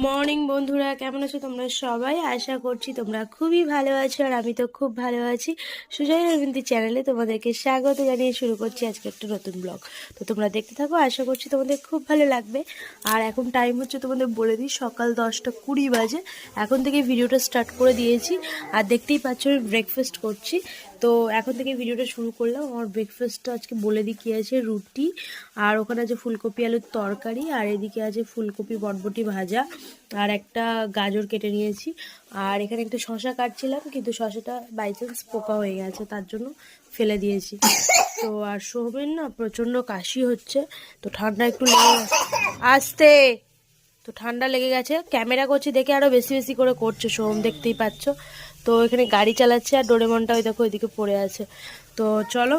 Morning বন্ধুরা, কেমন আছো তোমরা সবাই? আশা করছি তোমরা খুবই ভালো আছো, আর আমি তো খুব ভালো আছি। সুজয় রবীন্দ্র চ্যানেলে তোমাদেরকে স্বাগত জানিয়ে শুরু করছি আজকে একটা নতুন ব্লগ। তো তোমরা দেখতে থাকো, আশা করছি তোমাদের খুব ভালো লাগবে। আর এখন টাইম হচ্ছে, তোমাদের বলে দিই, সকাল 10:20 বাজে। এখন থেকে ভিডিওটা স্টার্ট করে দিয়েছি, আর দেখতেই পাচ্ছ আমি ব্রেকফাস্ট করছি। তো এখন থেকে ভিডিওটা শুরু করলাম। আমার ব্রেকফাস্টটা আজকে বলে দিই কী আছে। রুটি, আর ওখানে আছে ফুলকপি আলুর তরকারি, আর এদিকে আছে ফুলকপি বটবটি ভাজা, আর একটা গাজর কেটে নিয়েছি। আর এখানে একটা শশা কাটছিলাম, কিন্তু শশাটা বাই চান্স পোকা হয়ে গেছে, তার জন্য ফেলে দিয়েছি। তো আর সোহমের না প্রচণ্ড কাশি হচ্ছে, তো ঠান্ডা একটু লেগে আসতে, তো ঠান্ডা লেগে গেছে। ক্যামেরা করছি দেখে আরও বেশি বেশি করে করছে সোহম, দেখতেই পাচ্ছ। তো এখানে গাড়ি চালাচ্ছে, আর ডোরেমনটা ওই দেখো ওইদিকে পড়ে আছে। তো চলো,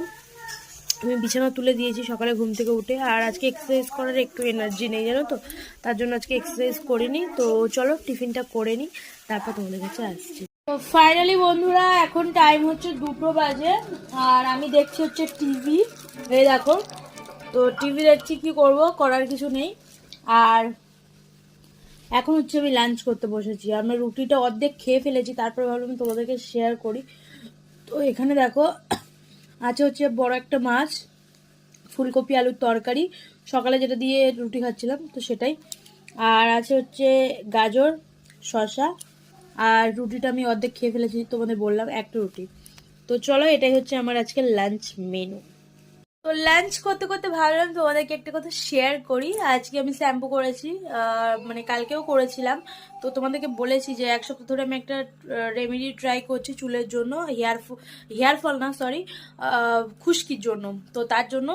আমি বিছানা তুলে দিয়েছি সকালে ঘুম থেকে উঠে। আর আজকে এক্সারসাইজ করার একটু এনার্জি নেই জানো তো, তার জন্য আজকে এক্সারসাইজ করিনি। তো চলো টিফিনটা করে নিই, তারপর তোমাদের কাছে আসছি। তো ফাইনালি বন্ধুরা, এখন টাইম হচ্ছে 2টো বাজে, আর আমি দেখছি হচ্ছে টিভি। এই দেখো, তো টিভি দেখছি, কি করব, করার কিছু নেই। আর এখন হচ্ছে আমি লাঞ্চ করতে বসেছি। আমরা রুটিটা অর্ধেক খেয়ে ফেলেছি, তারপরে ভাবলাম তোমাদেরকে শেয়ার করি। তো এখানে দেখো আছে হচ্ছে বড় একটা মাছ, ফুলকপি আলুর তরকারি, সকালে যেটা দিয়ে রুটি খাচ্ছিলাম তো সেটাই। আর আছে হচ্ছে গাজর, শসা, আর রুটিটা আমি অর্ধেক খেয়ে ফেলেছি, তোমাদের বললাম একটা রুটি। তো চলো, এটাই হচ্ছে আমার আজকে লাঞ্চ মেনু। তো লাঞ্চ করতে করতে ভাবলাম তোমাদেরকে একটা কথা শেয়ার করি। আজকে আমি শ্যাম্পু করেছি, মানে কালকেও করেছিলাম। তো তোমাদেরকে বলেছি যে এক সপ্তাহ ধরে আমি একটা রেমেডি ট্রাই করছি চুলের জন্য, হেয়ার ফল না, সরি, খুশকির জন্য। তো তার জন্য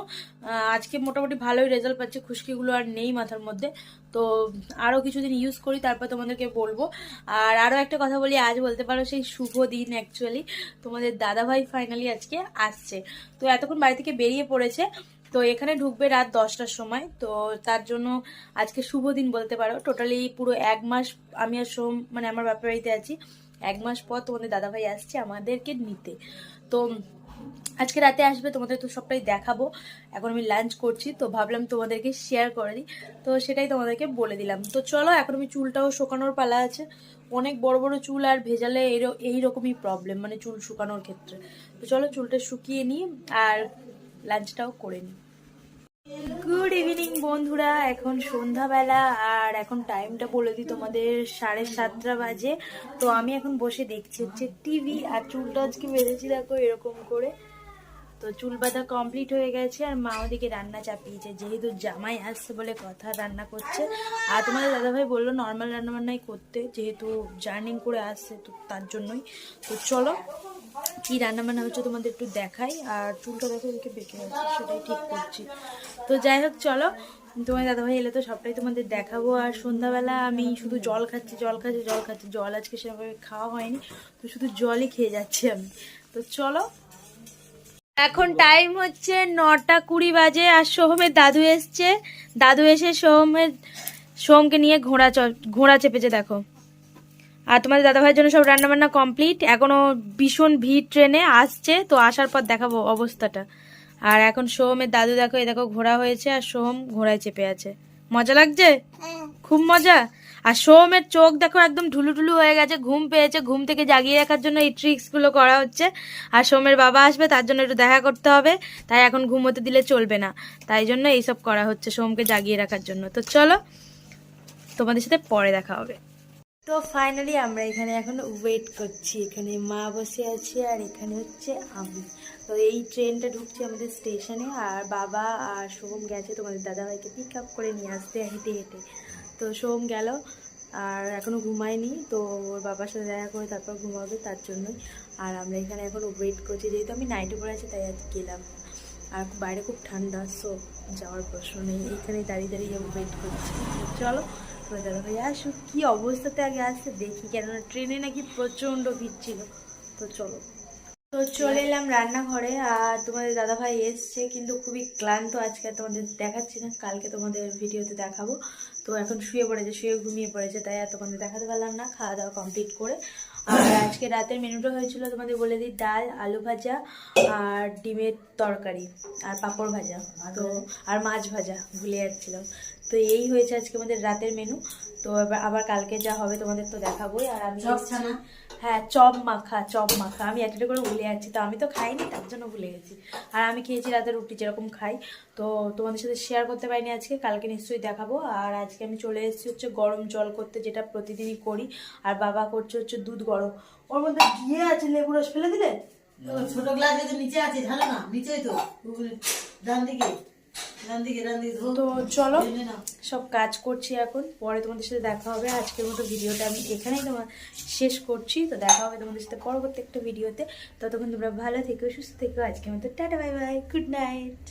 আজকে মোটামুটি ভালোই রেজাল্ট পাচ্ছে, খুশকিগুলো আর নেই মাথার মধ্যে। তো আরও কিছুদিন ইউজ করি, তারপর তোমাদেরকে বলবো। আর আরও একটা কথা বলি, আজ বলতে পারো সেই শুভ দিন অ্যাকচুয়ালি। তোমাদের দাদাভাই ফাইনালি আজকে আসছে। তো এতক্ষণ বাড়ি থেকে বেরিয়ে পড়েছে, তো এখানে ঢুকবে রাত 10টার সময়। তো তার জন্য আজকে শুভ দিন বলতে পারো। টোটালি পুরো 1 মাস আমি আর সোম, মানে আমার বাপের বাড়িতে আছি। 1 মাস পর তোমাদের দাদাভাই আসছে আমাদেরকে নিতে। তো আজকে রাতে আসবে, তোমাদের তো সবটাই দেখাবো। এখন আমি লাঞ্চ করছি, তো ভাবলাম তোমাদেরকে শেয়ার করে দিই, তো সেটাই তোমাদেরকে বলে দিলাম। তো চলো, এখন আমি চুলটাও শুকানোর পালা আছে। অনেক বড় বড় চুল, আর ভেজালে এইরকমই প্রবলেম, মানে চুল শুকানোর ক্ষেত্রে। তো চলো চুলটা শুকিয়ে নিই, আর লাঞ্চটাও করে নিই। গুড ইভিনিং বন্ধুরা, এখন সন্ধ্যাবেলা, আর এখন টাইমটা বলে দিই তোমাদের 7:30 বাজে। তো আমি এখন বসে দেখছি হচ্ছে টিভি, আর চুলটা আজকে বেঁধেছি দেখো এরকম করে। তো চুল বাঁধা কমপ্লিট হয়ে গেছে, আর মা ওদিকে রান্না চাপিয়েছে, যেহেতু জামাই আসছে বলে কথা, রান্না করছে। আর তোমাদের দাদাভাই বললো নর্মাল রান্নাবান্নাই করতে, যেহেতু জার্নিং করে আসছে, তো তার জন্যই। তো চলো কি রান্নাবান্না হচ্ছে তোমাদের একটু দেখাই। আর চুলটা দেখো এদিকে বেঁকে আছে, সেটাই ঠিক করছি। তো যাই হোক, চলো, তোমার দাদাভাই এলে তো সবটাই তোমাদের দেখাবো। আর সন্ধ্যাবেলা আমি শুধু জল খাচ্ছি, জল খাচ্ছি, জল খাচ্ছি। জল আজকে সেভাবে খাওয়া হয়নি, তো শুধু জলই খেয়ে যাচ্ছি আমি। তো চলো, এখন টাইম হচ্ছে 9:20 বাজে, আর সোহমের দাদু এসছে। দাদু এসে সোহমকে নিয়ে ঘোড়া চেপেছে দেখো। আর তোমাদের দাদাভাইয়ের জন্য সব রান্নাবান্না কমপ্লিট। এখনো ভীষণ ভিড় ট্রেনে আসছে, তো আসার পর দেখাবো অবস্থাটা। আর এখন সোহমের দাদু দেখো, এই দেখো ঘোড়া হয়েছে, আর সোহম ঘোড়ায় চেপে আছে। মজা লাগছে, খুব মজা। আর সোহমের চোখ দেখো একদম ঢুলুঢুলু হয়ে গেছে, ঘুম পেয়েছে। ঘুম থেকে জাগিয়ে রাখার জন্য এই ট্রিক্স গুলো করা হচ্ছে। আর সোহমের বাবা আসবে, তার জন্য একটু দেখা করতে হবে, তাই এখন ঘুমোতে দিলে চলবে না, তাই জন্য এইসব করা হচ্ছে সোহমকে জাগিয়ে রাখার জন্য। তো চলো, তোমাদের সাথে পরে দেখা হবে। তো ফাইনালি আমরা এখানে এখন ওয়েট করছি, এখানে মা বসে আছে, আর এখানে হচ্ছে আমি। তো এই ট্রেনটা ঢুকছে আমাদের স্টেশনে, আর বাবা আর সোহম গেছে তোমাদের দাদাভাইকে পিক আপ করে নিয়ে আসতে হেঁটে হেঁটে। তো সোহম গেল, আর এখনও ঘুমায়নি, তো ওর বাবার সাথে দেখা করে তারপর ঘুমাবে, তার জন্যই। আর আমরা এখানে এখন ওয়েট করছি, যেহেতু আমি নাইটে পরে আছি তাই আজ গেলাম। আর বাইরে খুব ঠান্ডা, সো যাওয়ার প্রশ্ন নেই, এইখানেই দাঁড়িয়ে দাঁড়িয়ে ওয়েট করছি। চলো, তো দাদাভাই আসুক, কী অবস্থাতে আগে আসতে দেখি, কেননা ট্রেনে নাকি প্রচণ্ড ভিড় ছিল। তো চলো, তো চলে এলাম রান্নাঘরে। আর তোমাদের দাদাভাই এসছে, কিন্তু খুবই ক্লান্ত আজকে, তোমাদের দেখাচ্ছি না, কালকে তোমাদের ভিডিওতে দেখাবো। তো এখন শুয়ে পড়েছে, শুয়ে ঘুমিয়ে পড়েছে, তাই আর তোমাদের দেখাতে পারলাম না খাওয়া দাওয়া কমপ্লিট করে। আর আজকে রাতের মেনুটা হয়েছিল তোমাদের বলে দিই, ডাল, আলু ভাজা, আর ডিমের তরকারি, আর পাঁপড় ভাজা, তো আর মাছ ভাজা, ভুলে যাচ্ছিলাম। তো এই হয়েছে আজকে আমাদের রাতের মেনু। তো এবার আবার কালকে যা হবে তোমাদের তো দেখাবোই। আর আমি হ্যাঁ চপ মাখা আমি একটা করে ভুলে যাচ্ছি, তো আমি তো খাইনি তার জন্য ভুলে গেছি। আর আমি খেয়েছি রাতে রুটি যেরকম খাই, তো তোমাদের সাথে শেয়ার করতে পারিনি আজকে, কালকে নিশ্চয়ই দেখাবো। আর আজকে আমি চলে এসেছি হচ্ছে গরম জল করতে, যেটা প্রতিদিনই করি। আর বাবা করছে হচ্ছে দুধ গরম, ওর মধ্যে ঘিয়ে আছে, লেবু রস ফেলে দিলে। ছোট গ্লাস তো নিচে আছে, ঢালো না, নিচেই তো ডান দিকে তো চলো সব কাজ করছি এখন, পরে তোমাদের সাথে দেখা হবে। আজকের মতো ভিডিওটা আমি এখানেই তোমার শেষ করছি, তো দেখা হবে তোমাদের সাথে পরবর্তী একটা ভিডিওতে। ততক্ষণ তোমরা ভালো থেকো, সুস্থ থেকো। আজকের মতো tata, bye bye, good night.